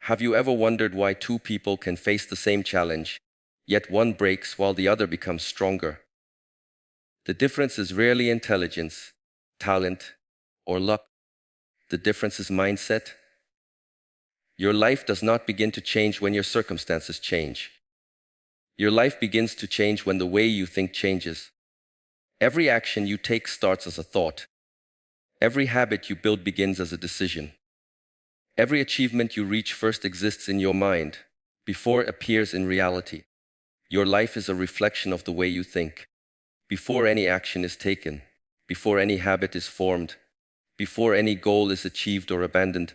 Have you ever wondered why two people can face the same challenge, yet one breaks while the other becomes stronger? The difference is rarely intelligence, talent, or luck. The difference is mindset. Your life does not begin to change when your circumstances change. Your life begins to change when the way you think changes. Every action you take starts as a thought. Every habit you build begins as a decision. Every achievement you reach first exists in your mind, before it appears in reality. Your life is a reflection of the way you think. Before any action is taken, before any habit is formed, before any goal is achieved or abandoned,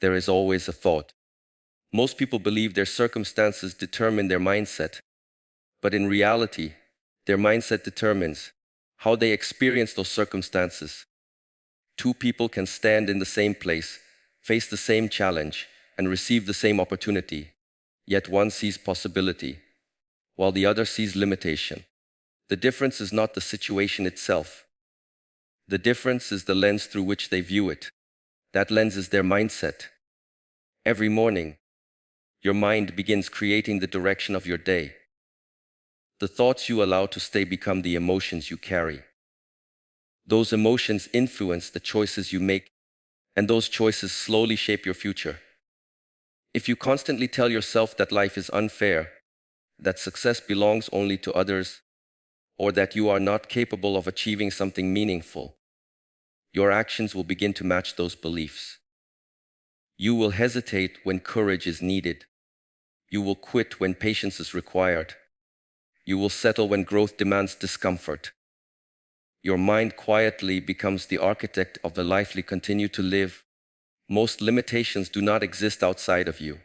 there is always a thought. Most people believe their circumstances determine their mindset, but in reality, their mindset determines how they experience those circumstances. Two people can stand in the same place, face the same challenge, and receive the same opportunity, yet one sees possibility, while the other sees limitation. The difference is not the situation itself. The difference is the lens through which they view it. That lens is their mindset. Every morning, your mind begins creating the direction of your day. The thoughts you allow to stay become the emotions you carry. Those emotions influence the choices you make, and those choices slowly shape your future. If you constantly tell yourself that life is unfair, that success belongs only to others, or that you are not capable of achieving something meaningful, your actions will begin to match those beliefs. You will hesitate when courage is needed. You will quit when patience is required. You will settle when growth demands discomfort. Your mind quietly becomes the architect of the life you continue to live. Most limitations do not exist outside of you.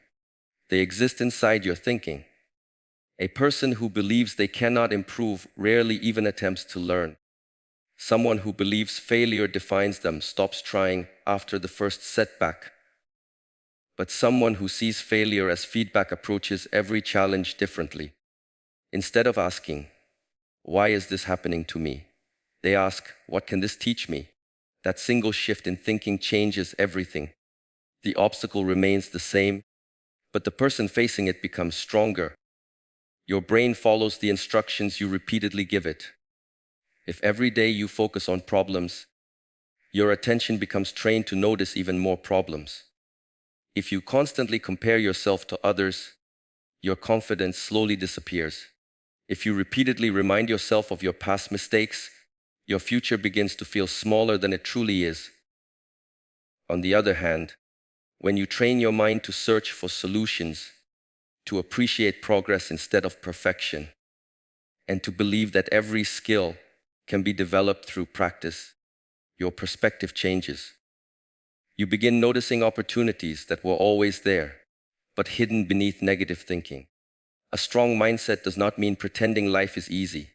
They exist inside your thinking. A person who believes they cannot improve rarely even attempts to learn. Someone who believes failure defines them stops trying after the first setback. But someone who sees failure as feedback approaches every challenge differently. Instead of asking, "Why is this happening to me?" they ask, "What can this teach me?" That single shift in thinking changes everything. The obstacle remains the same, but the person facing it becomes stronger. Your brain follows the instructions you repeatedly give it. If every day you focus on problems, your attention becomes trained to notice even more problems. If you constantly compare yourself to others, your confidence slowly disappears. If you repeatedly remind yourself of your past mistakes, your future begins to feel smaller than it truly is. On the other hand, when you train your mind to search for solutions, to appreciate progress instead of perfection, and to believe that every skill can be developed through practice, your perspective changes. You begin noticing opportunities that were always there, but hidden beneath negative thinking. A strong mindset does not mean pretending life is easy.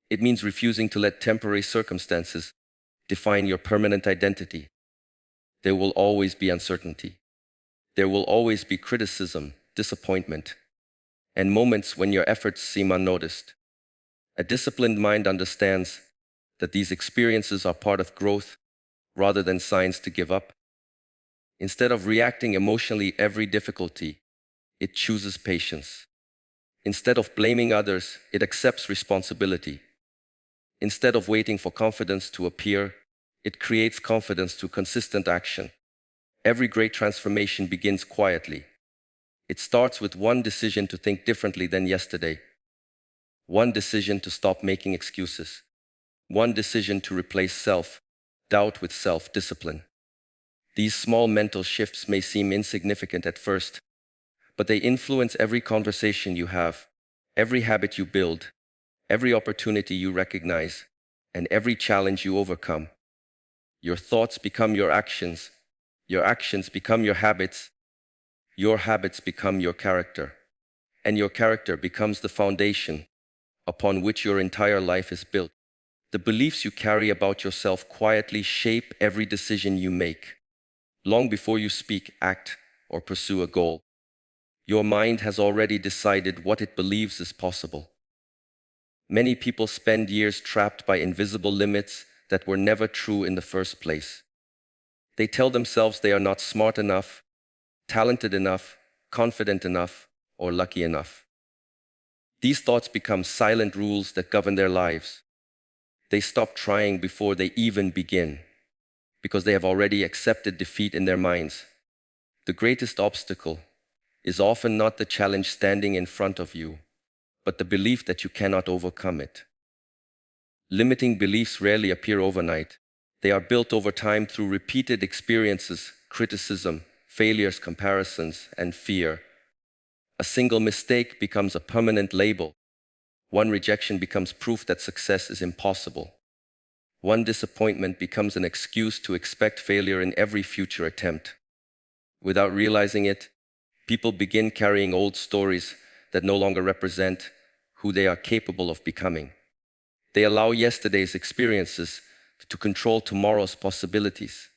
It means refusing to let temporary circumstances define your permanent identity. There will always be uncertainty. There will always be criticism, disappointment, and moments when your efforts seem unnoticed. A disciplined mind understands that these experiences are part of growth rather than signs to give up. Instead of reacting emotionally every difficulty, it chooses patience. Instead of blaming others, it accepts responsibility. Instead of waiting for confidence to appear, it creates confidence through consistent action. Every great transformation begins quietly. It starts with one decision to think differently than yesterday, one decision to stop making excuses, one decision to replace self-doubt with self-discipline. These small mental shifts may seem insignificant at first, but they influence every conversation you have, every habit you build, every opportunity you recognize, and every challenge you overcome. Your thoughts become your actions become your habits become your character, and your character becomes the foundation upon which your entire life is built. The beliefs you carry about yourself quietly shape every decision you make. Long before you speak, act, or pursue a goal, your mind has already decided what it believes is possible. Many people spend years trapped by invisible limits that were never true in the first place. They tell themselves they are not smart enough, talented enough, confident enough, or lucky enough. These thoughts become silent rules that govern their lives. They stop trying before they even begin, because they have already accepted defeat in their minds. The greatest obstacle is often not the challenge standing in front of you, but the belief that you cannot overcome it. Limiting beliefs rarely appear overnight. They are built over time through repeated experiences, criticism, failures, comparisons, and fear. A single mistake becomes a permanent label. One rejection becomes proof that success is impossible. One disappointment becomes an excuse to expect failure in every future attempt. Without realizing it, people begin carrying old stories that no longer represent who they are capable of becoming. They allow yesterday's experiences to control tomorrow's possibilities.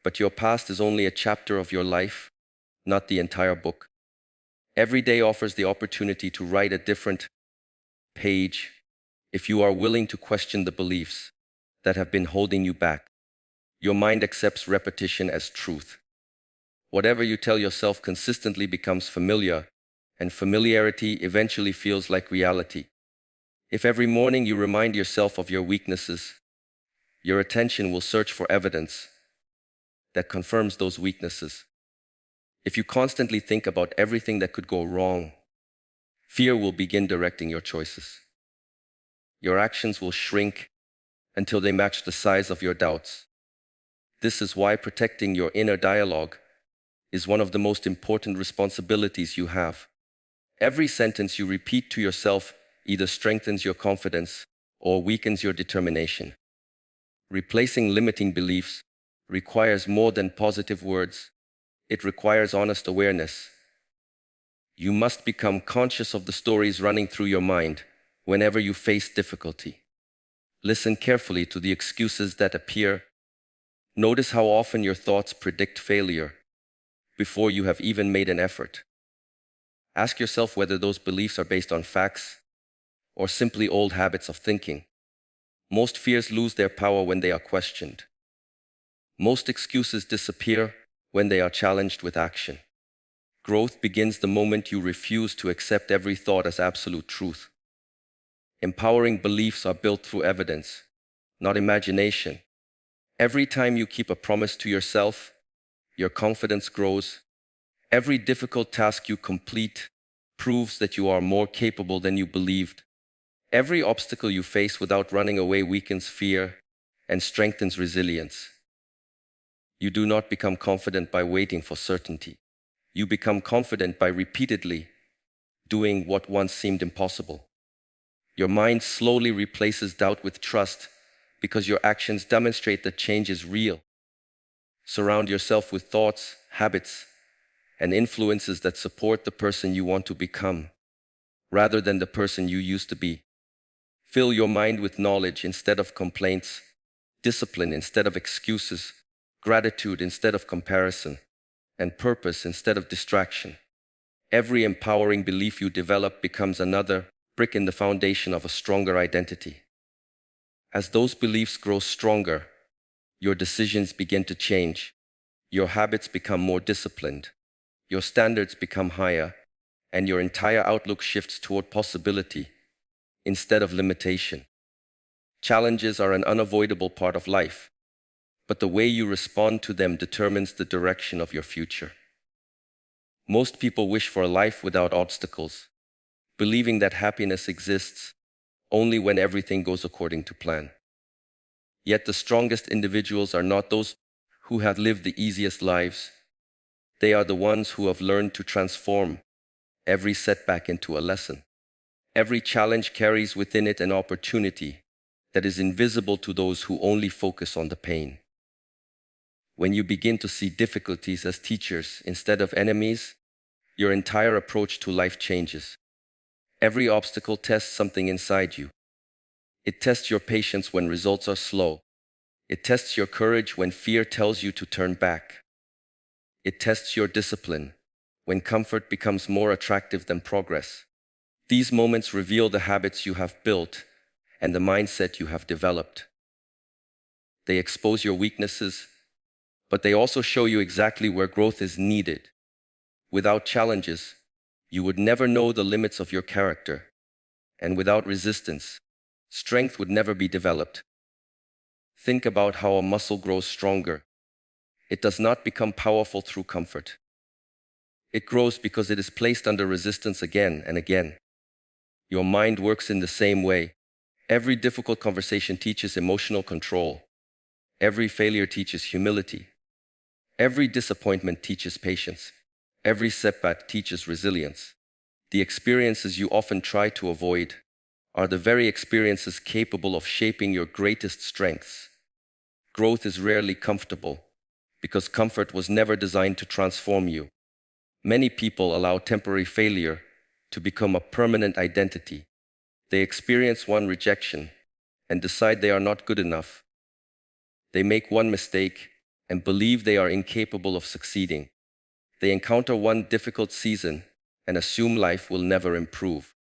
But your past is only a chapter of your life, not the entire book. Every day offers the opportunity to write a different page if you are willing to question the beliefs that have been holding you back. Your mind accepts repetition as truth. Whatever you tell yourself consistently becomes familiar, and familiarity eventually feels like reality. If every morning you remind yourself of your weaknesses, your attention will search for evidence that confirms those weaknesses. If you constantly think about everything that could go wrong, fear will begin directing your choices. Your actions will shrink until they match the size of your doubts. This is why protecting your inner dialogue is one of the most important responsibilities you have. Every sentence you repeat to yourself either strengthens your confidence or weakens your determination. Replacing limiting beliefs requires more than positive words. It requires honest awareness. You must become conscious of the stories running through your mind whenever you face difficulty. Listen carefully to the excuses that appear. Notice how often your thoughts predict failure before you have even made an effort. Ask yourself whether those beliefs are based on facts or simply old habits of thinking. Most fears lose their power when they are questioned. Most excuses disappear when they are challenged with action. Growth begins the moment you refuse to accept every thought as absolute truth. Empowering beliefs are built through evidence, not imagination. Every time you keep a promise to yourself, your confidence grows. Every difficult task you complete proves that you are more capable than you believed. Every obstacle you face without running away weakens fear and strengthens resilience. You do not become confident by waiting for certainty. You become confident by repeatedly doing what once seemed impossible. Your mind slowly replaces doubt with trust because your actions demonstrate that change is real. Surround yourself with thoughts, habits, and influences that support the person you want to become, rather than the person you used to be. Fill your mind with knowledge instead of complaints, discipline instead of excuses, gratitude instead of comparison, and purpose instead of distraction. Every empowering belief you develop becomes another brick in the foundation of a stronger identity. As those beliefs grow stronger, your decisions begin to change. Your habits become more disciplined. Your standards become higher, and your entire outlook shifts toward possibility instead of limitation. Challenges are an unavoidable part of life, but the way you respond to them determines the direction of your future. Most people wish for a life without obstacles, believing that happiness exists only when everything goes according to plan. Yet the strongest individuals are not those who have lived the easiest lives. They are the ones who have learned to transform every setback into a lesson. Every challenge carries within it an opportunity that is invisible to those who only focus on the pain. When you begin to see difficulties as teachers instead of enemies, your entire approach to life changes. Every obstacle tests something inside you. It tests your patience when results are slow. It tests your courage when fear tells you to turn back. It tests your discipline when comfort becomes more attractive than progress. These moments reveal the habits you have built and the mindset you have developed. They expose your weaknesses, but they also show you exactly where growth is needed. Without challenges, you would never know the limits of your character, and without resistance, strength would never be developed. Think about how a muscle grows stronger. It does not become powerful through comfort. It grows because it is placed under resistance again and again. Your mind works in the same way. Every difficult conversation teaches emotional control. Every failure teaches humility. Every disappointment teaches patience. Every setback teaches resilience. The experiences you often try to avoid are the very experiences capable of shaping your greatest strengths. Growth is rarely comfortable, because comfort was never designed to transform you. Many people allow temporary failure to become a permanent identity. They experience one rejection and decide they are not good enough. They make one mistake and believe they are incapable of succeeding. They encounter one difficult season and assume life will never improve.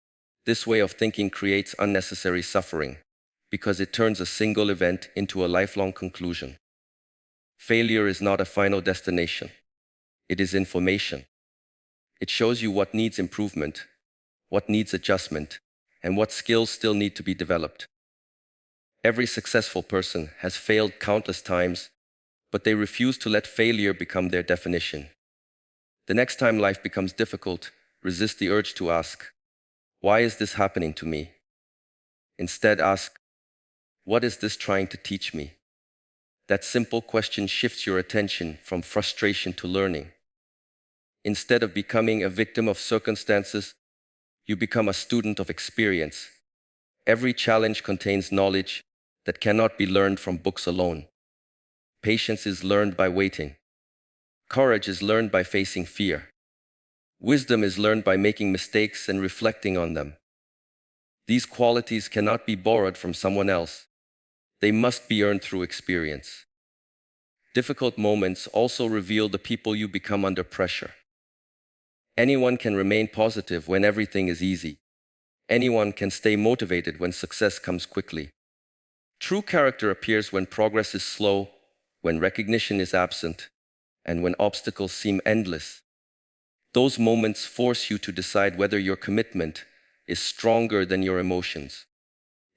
This way of thinking creates unnecessary suffering because it turns a single event into a lifelong conclusion. Failure is not a final destination. It is information. It shows you what needs improvement, what needs adjustment, and what skills still need to be developed. Every successful person has failed countless times, but they refuse to let failure become their definition. The next time life becomes difficult, resist the urge to ask, "Why is this happening to me?" Instead, ask, "What is this trying to teach me?" That simple question shifts your attention from frustration to learning. Instead of becoming a victim of circumstances, you become a student of experience. Every challenge contains knowledge that cannot be learned from books alone. Patience is learned by waiting. Courage is learned by facing fear. Wisdom is learned by making mistakes and reflecting on them. These qualities cannot be borrowed from someone else. They must be earned through experience. Difficult moments also reveal the people you become under pressure. Anyone can remain positive when everything is easy. Anyone can stay motivated when success comes quickly. True character appears when progress is slow, when recognition is absent, and when obstacles seem endless. Those moments force you to decide whether your commitment is stronger than your emotions.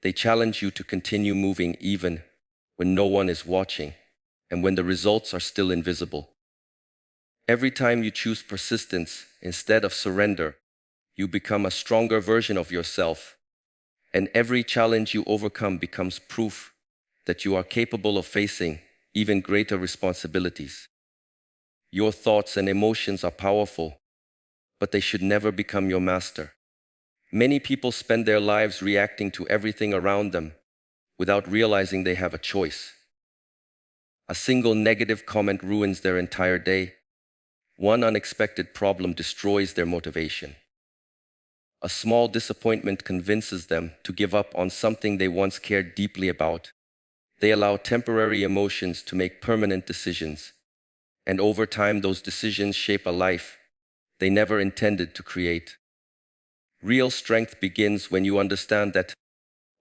They challenge you to continue moving even when no one is watching and when the results are still invisible. Every time you choose persistence instead of surrender, you become a stronger version of yourself, and every challenge you overcome becomes proof that you are capable of facing even greater responsibilities. Your thoughts and emotions are powerful, but they should never become your master. Many people spend their lives reacting to everything around them without realizing they have a choice. A single negative comment ruins their entire day. One unexpected problem destroys their motivation. A small disappointment convinces them to give up on something they once cared deeply about. They allow temporary emotions to make permanent decisions, and over time those decisions shape a life they never intended to create. Real strength begins when you understand that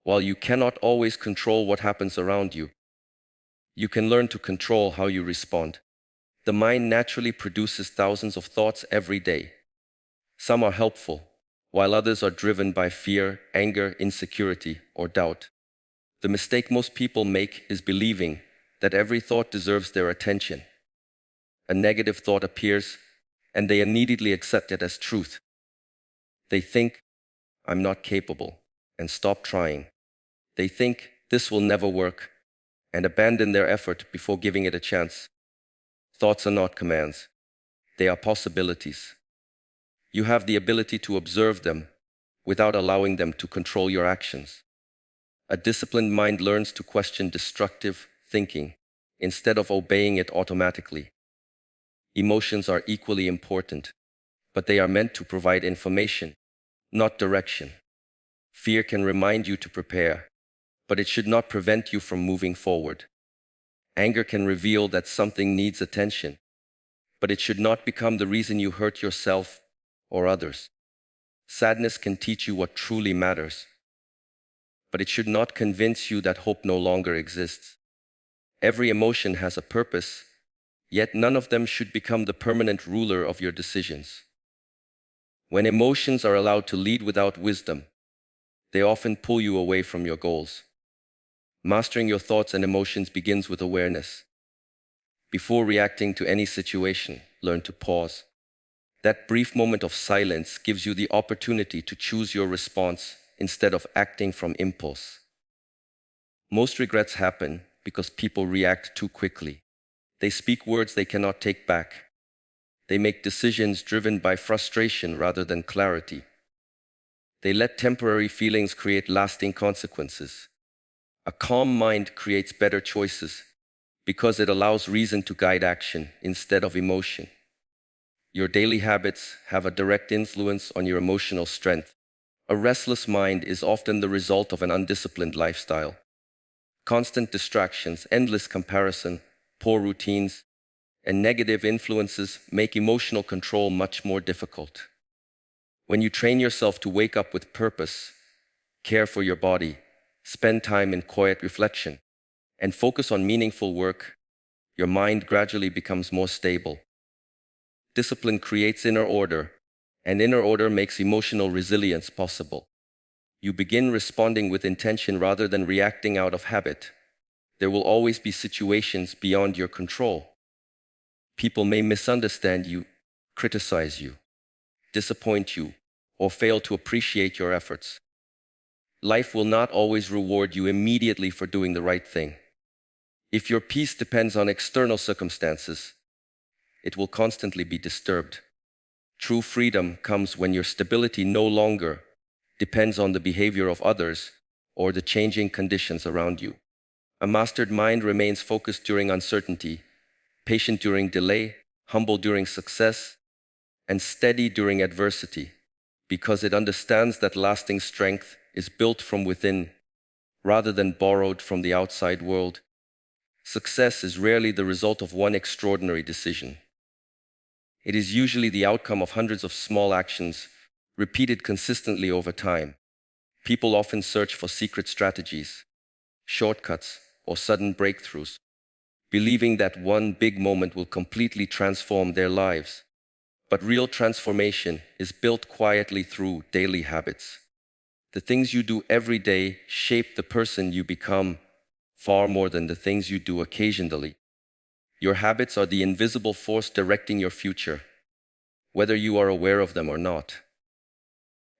while you cannot always control what happens around you, you can learn to control how you respond. The mind naturally produces thousands of thoughts every day. Some are helpful, while others are driven by fear, anger, insecurity, or doubt. The mistake most people make is believing that every thought deserves their attention. A negative thought appears, and they immediately accept it as truth. They think, "I'm not capable," and stop trying. They think, "This will never work," and abandon their effort before giving it a chance. Thoughts are not commands. They are possibilities. You have the ability to observe them without allowing them to control your actions. A disciplined mind learns to question destructive thinking instead of obeying it automatically. Emotions are equally important, but they are meant to provide information, not direction. Fear can remind you to prepare, but it should not prevent you from moving forward. Anger can reveal that something needs attention, but it should not become the reason you hurt yourself or others. Sadness can teach you what truly matters, but it should not convince you that hope no longer exists. Every emotion has a purpose, Yet none of them should become the permanent ruler of your decisions. When emotions are allowed to lead without wisdom, they often pull you away from your goals. Mastering your thoughts and emotions begins with awareness. Before reacting to any situation, learn to pause. That brief moment of silence gives you the opportunity to choose your response instead of acting from impulse. Most regrets happen because people react too quickly. They speak words they cannot take back. They make decisions driven by frustration rather than clarity. They let temporary feelings create lasting consequences. A calm mind creates better choices because it allows reason to guide action instead of emotion. Your daily habits have a direct influence on your emotional strength. A restless mind is often the result of an undisciplined lifestyle. Constant distractions, endless comparison, poor routines, and negative influences make emotional control much more difficult. When you train yourself to wake up with purpose, care for your body, spend time in quiet reflection, and focus on meaningful work, your mind gradually becomes more stable. Discipline creates inner order, and inner order makes emotional resilience possible. You begin responding with intention rather than reacting out of habit. There will always be situations beyond your control. People may misunderstand you, criticize you, disappoint you, or fail to appreciate your efforts. Life will not always reward you immediately for doing the right thing. If your peace depends on external circumstances, it will constantly be disturbed. True freedom comes when your stability no longer depends on the behavior of others or the changing conditions around you. A mastered mind remains focused during uncertainty, patient during delay, humble during success, and steady during adversity, because it understands that lasting strength is built from within rather than borrowed from the outside world. Success is rarely the result of one extraordinary decision. It is usually the outcome of hundreds of small actions, repeated consistently over time. People often search for secret strategies, shortcuts, or sudden breakthroughs, believing that one big moment will completely transform their lives. But real transformation is built quietly through daily habits. The things you do every day shape the person you become far more than the things you do occasionally. Your habits are the invisible force directing your future, whether you are aware of them or not.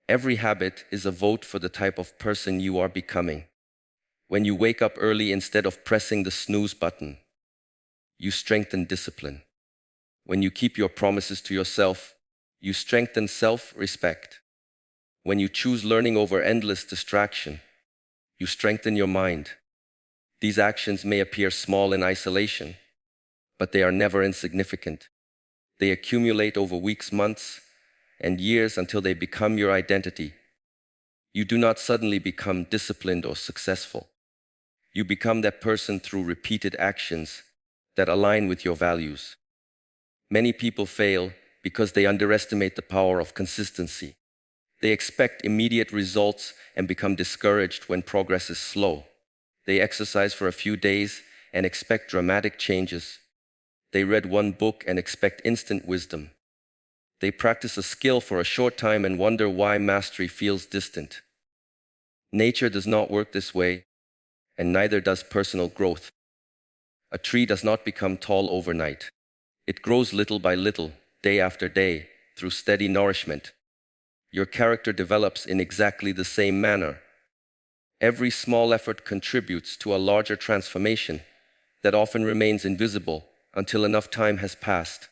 Every habit is a vote for the type of person you are becoming. When you wake up early instead of pressing the snooze button, you strengthen discipline. When you keep your promises to yourself, you strengthen self-respect. When you choose learning over endless distraction, you strengthen your mind. These actions may appear small in isolation, but they are never insignificant. They accumulate over weeks, months, and years until they become your identity. You do not suddenly become disciplined or successful. You become that person through repeated actions that align with your values. Many people fail because they underestimate the power of consistency. They expect immediate results and become discouraged when progress is slow. They exercise for a few days and expect dramatic changes. They read one book and expect instant wisdom. They practice a skill for a short time and wonder why mastery feels distant. Nature does not work this way, and neither does personal growth. A tree does not become tall overnight. It grows little by little, day after day, through steady nourishment. Your character develops in exactly the same manner. Every small effort contributes to a larger transformation that often remains invisible until enough time has passed.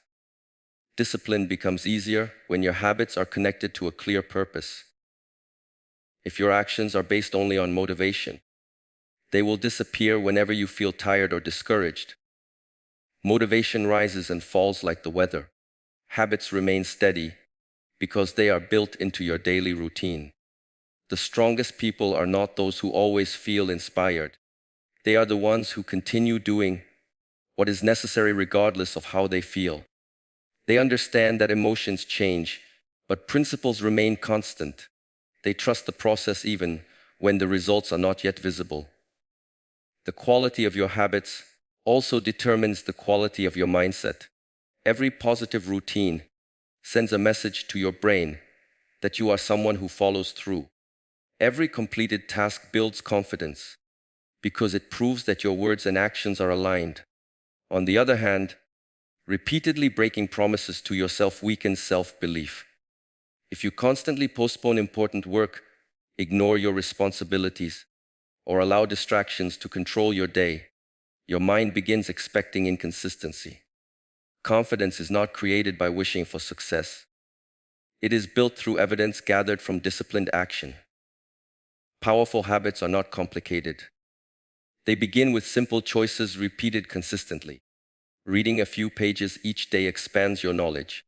Discipline becomes easier when your habits are connected to a clear purpose. If your actions are based only on motivation, they will disappear whenever you feel tired or discouraged. Motivation rises and falls like the weather. Habits remain steady because they are built into your daily routine. The strongest people are not those who always feel inspired. They are the ones who continue doing what is necessary regardless of how they feel. They understand that emotions change, but principles remain constant. They trust the process even when the results are not yet visible. The quality of your habits also determines the quality of your mindset. Every positive routine sends a message to your brain that you are someone who follows through. Every completed task builds confidence because it proves that your words and actions are aligned. On the other hand, repeatedly breaking promises to yourself weakens self-belief. If you constantly postpone important work, ignore your responsibilities, or allow distractions to control your day, your mind begins expecting inconsistency. Confidence is not created by wishing for success. It is built through evidence gathered from disciplined action. Powerful habits are not complicated. They begin with simple choices repeated consistently. Reading a few pages each day expands your knowledge.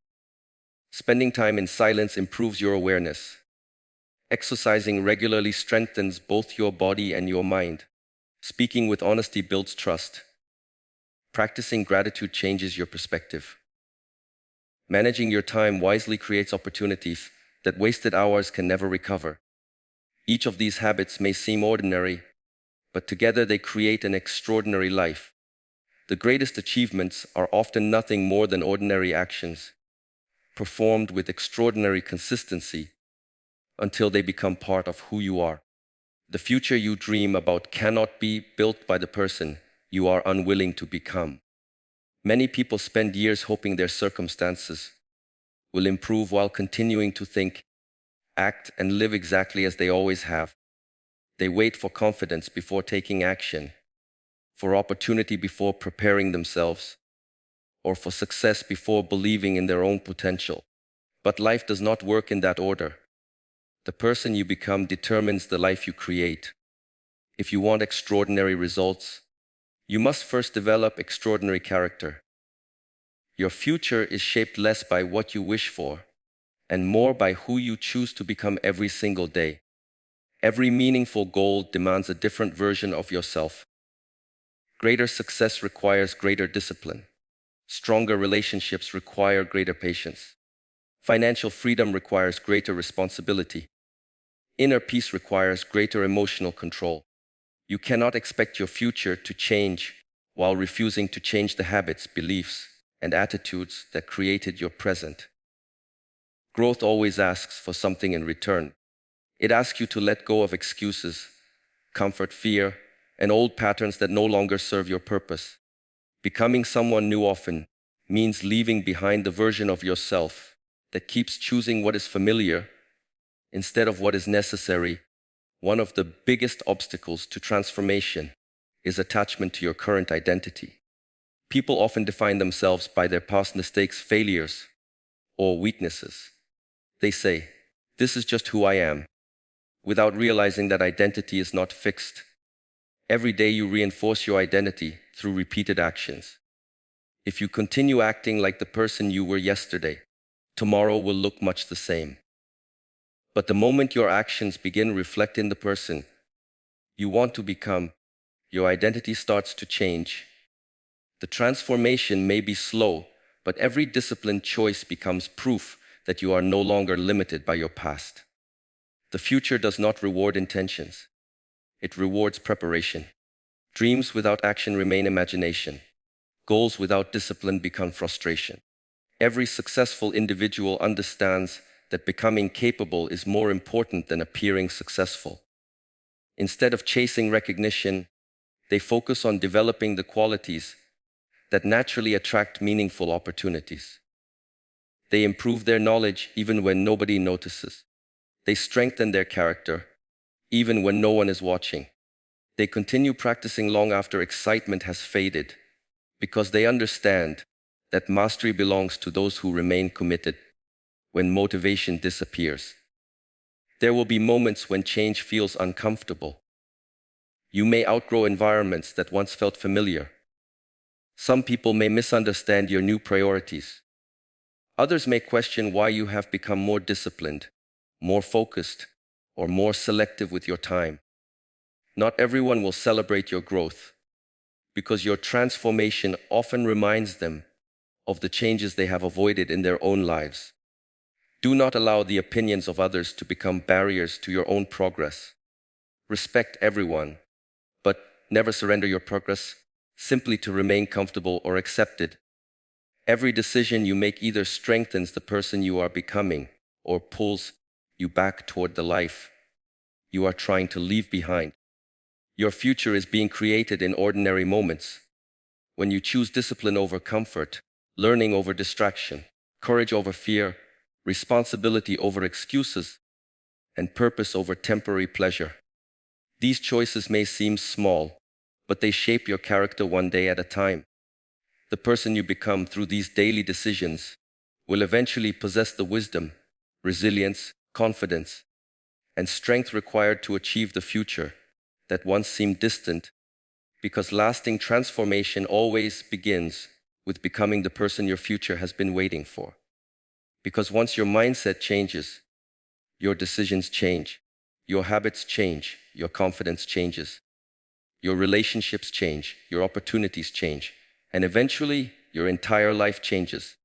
Spending time in silence improves your awareness. Exercising regularly strengthens both your body and your mind. Speaking with honesty builds trust. Practicing gratitude changes your perspective. Managing your time wisely creates opportunities that wasted hours can never recover. Each of these habits may seem ordinary, but together they create an extraordinary life. The greatest achievements are often nothing more than ordinary actions, performed with extraordinary consistency until they become part of who you are. The future you dream about cannot be built by the person you are unwilling to become. Many people spend years hoping their circumstances will improve while continuing to think, act, and live exactly as they always have. They wait for confidence before taking action, for opportunity before preparing themselves, or for success before believing in their own potential. But life does not work in that order. The person you become determines the life you create. If you want extraordinary results, you must first develop extraordinary character. Your future is shaped less by what you wish for, and more by who you choose to become every single day. Every meaningful goal demands a different version of yourself. Greater success requires greater discipline. Stronger relationships require greater patience. Financial freedom requires greater responsibility. Inner peace requires greater emotional control. You cannot expect your future to change while refusing to change the habits, beliefs, and attitudes that created your present. Growth always asks for something in return. It asks you to let go of excuses, comfort, fear, and old patterns that no longer serve your purpose. Becoming someone new often means leaving behind the version of yourself that keeps choosing what is familiar instead of what is necessary. One of the biggest obstacles to transformation is attachment to your current identity. People often define themselves by their past mistakes, failures, or weaknesses. They say, "This is just who I am," without realizing that identity is not fixed. Every day you reinforce your identity through repeated actions. If you continue acting like the person you were yesterday, tomorrow will look much the same. But the moment your actions begin reflecting the person you want to become, your identity starts to change. The transformation may be slow, but every disciplined choice becomes proof that you are no longer limited by your past. The future does not reward intentions. It rewards preparation. Dreams without action remain imagination. Goals without discipline become frustration. Every successful individual understands that becoming capable is more important than appearing successful. Instead of chasing recognition, they focus on developing the qualities that naturally attract meaningful opportunities. They improve their knowledge even when nobody notices. They strengthen their character even when no one is watching. They continue practicing long after excitement has faded because they understand that mastery belongs to those who remain committed when motivation disappears. There will be moments when change feels uncomfortable. You may outgrow environments that once felt familiar. Some people may misunderstand your new priorities. Others may question why you have become more disciplined, more focused, or more selective with your time. Not everyone will celebrate your growth because your transformation often reminds them of the changes they have avoided in their own lives. Do not allow the opinions of others to become barriers to your own progress. Respect everyone, but never surrender your progress. simply to remain comfortable or accepted. Every decision you make either strengthens the person you are becoming or pulls you back toward the life you are trying to leave behind. Your future is being created in ordinary moments. When you choose discipline over comfort, learning over distraction, courage over fear, responsibility over excuses, and purpose over temporary pleasure. These choices may seem small, but they shape your character one day at a time. The person you become through these daily decisions will eventually possess the wisdom, resilience, confidence, and strength required to achieve the future that once seemed distant, because lasting transformation always begins with becoming the person your future has been waiting for. Because once your mindset changes, your decisions change, your habits change, your confidence changes, your relationships change, your opportunities change, and eventually your entire life changes.